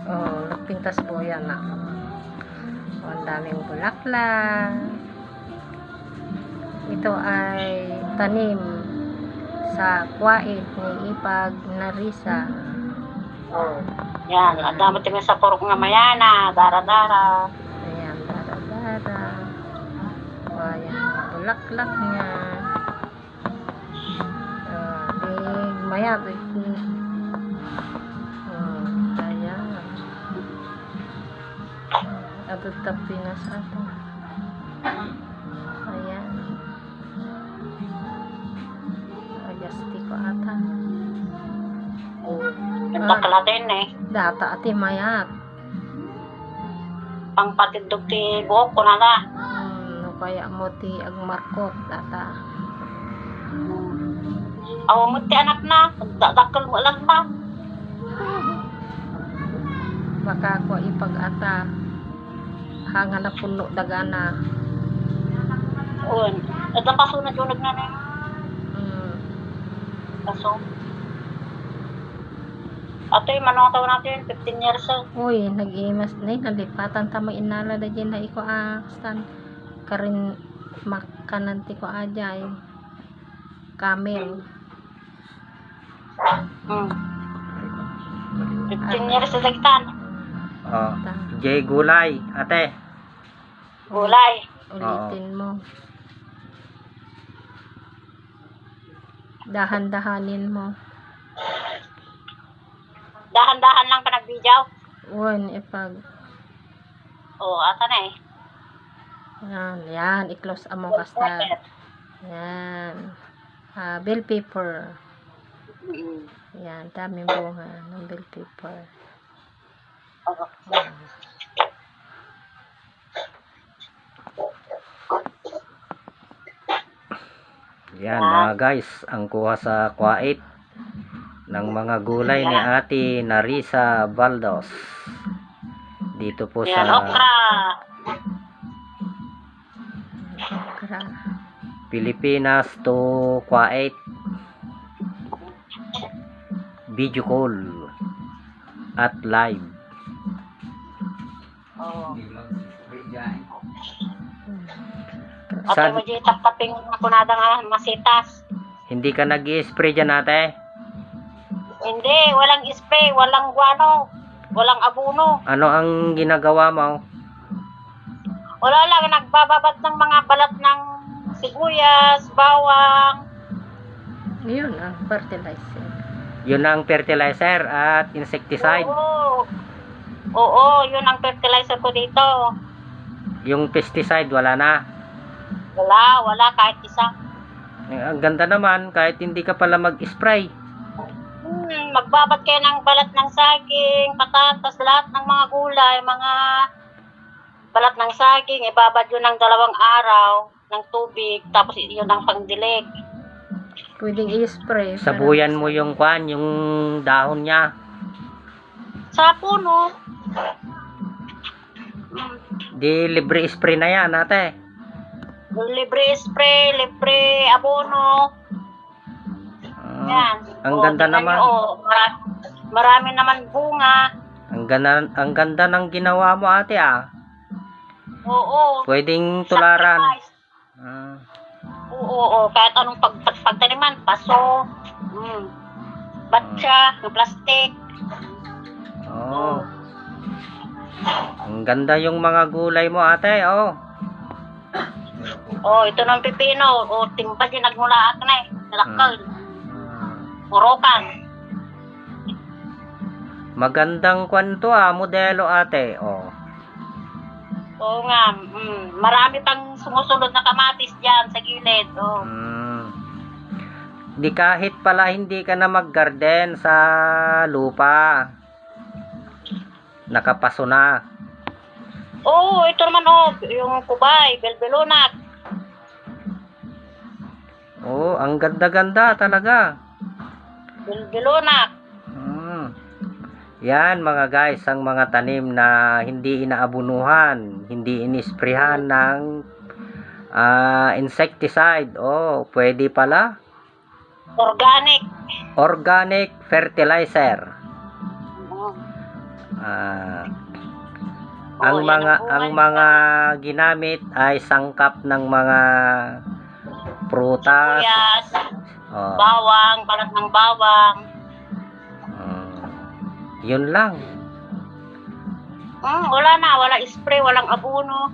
Oh, nagpintas po yan na. Oh, ang daming bulaklak. Ito ay tanim sa kwait ni Ipag Narisa. Oh. Yan, adamo tingin sa purok nga mayana, dara-dara. Ayan, dara-dara. O, ayan, bulaklak niya. Big maya. Ayan. Abot tapi na sa ato. Ayan. Agasti ko ata. Nagtakla din eh. Data ati mayat. Pangpatindog ti buhok ko na la. No kaya mo ti agmarkot data. Awa mo ti anak na. Dakal mo lang ta. Baka ko ipag ata. Hanga na puno dagana. Un. At ang paso na junag na na. Paso. Ato yung manong natin, 15 years old. Uy, nag-imas na nalipatan tama inala da dyan na iko stan karin makananti ko ajay camel. 15 years old lagtan. Oh, Jay gulay, ate. Gulay. Ulitin mo. Dahan-dahanin mo. Dahan-dahan lang pa nag-video. Uwan, ipag. Oo, ata na eh. Yan, i-close amo kasta. Yan. Bell paper. Yan, daming bunga ng bell paper. Yan mga guys, ang kuha sa kwait ng mga gulay ni Ate Narisa Baldos. Dito po Yan, sa okra. Okra. Pilipinas to Kuwait. Video call at live. Oo. Sa, Ate mo di tap-taping kunada nga masitas. hindi ka nag-i-spray dyan ate? Hindi, walang spray, walang guano, walang abono. Ano ang ginagawa mo? Wala lang, nagbababat ng mga balat ng sibuyas, bawang. Yun ang fertilizer. Yun ang fertilizer at insecticide. Oo, yun ang fertilizer ko dito. Yung pesticide wala na. Wala kahit isa. Ang ganda naman kahit hindi ka pala mag-spray. Magbabat kayo ng balat ng saging, patatas, lahat ng mga gulay, mga balat ng saging, ibabad yun ng 2 araw ng tubig, tapos yun ang pangdilig. Pwedeng i-spray. Sabuyan mo yung kwan, yung dahon niya. Sa puno. Di libre spray na yan ate. Libre spray, libre abono. Yan. Ang ganda tingnan naman. nyo, marami naman bunga. Ang ganda ng ginawa mo ate ah. Oo. Pwedeng tularan. Oo, kahit anong pagtaniman, paso, batsa, plastic. Oh. Ang ganda yung mga gulay mo ate, oh. Oh, ito ng pipino. O, timba din nagmulaak na eh. Nalakal. Purokan. Magandang kwento ah, modelo ate, oh. Oo nga. Marami pang sumusunod na kamatis dyan sa gilid. Oh. Di kahit pala hindi ka na mag-garden sa lupa. Nakapaso na. Oo, ito naman yung kubay, belbelonat. Oh, ang ganda-ganda talaga. Belbelonat. Yan mga guys, ang mga tanim na hindi inaabunuhan, hindi inisprehan ng insecticide. Oh, pwede pala. Organic. Organic fertilizer. Ang yan mga buhay. ang mga ginamit ay sangkap ng mga prutas. Sibuyas, Oh, bawang, balat ng bawang. yun lang. Wala spray, walang abono.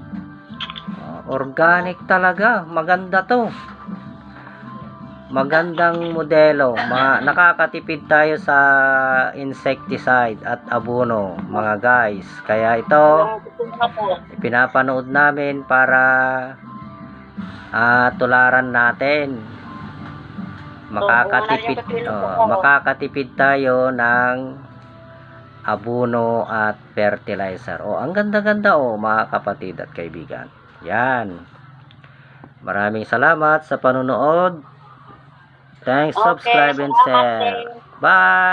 Organic talaga. Maganda to. Magandang modelo. Nakakatipid tayo sa insecticide at abono, mga guys. Kaya ito, Yung tutumba po. pinapanood namin para tularan natin. Makakatipid tayo ng abono at fertilizer. Ang ganda-ganda mga kapatid at kaibigan. Yan. Maraming salamat sa panonood. Thanks, Okay, subscribe and salamat share. din. Bye!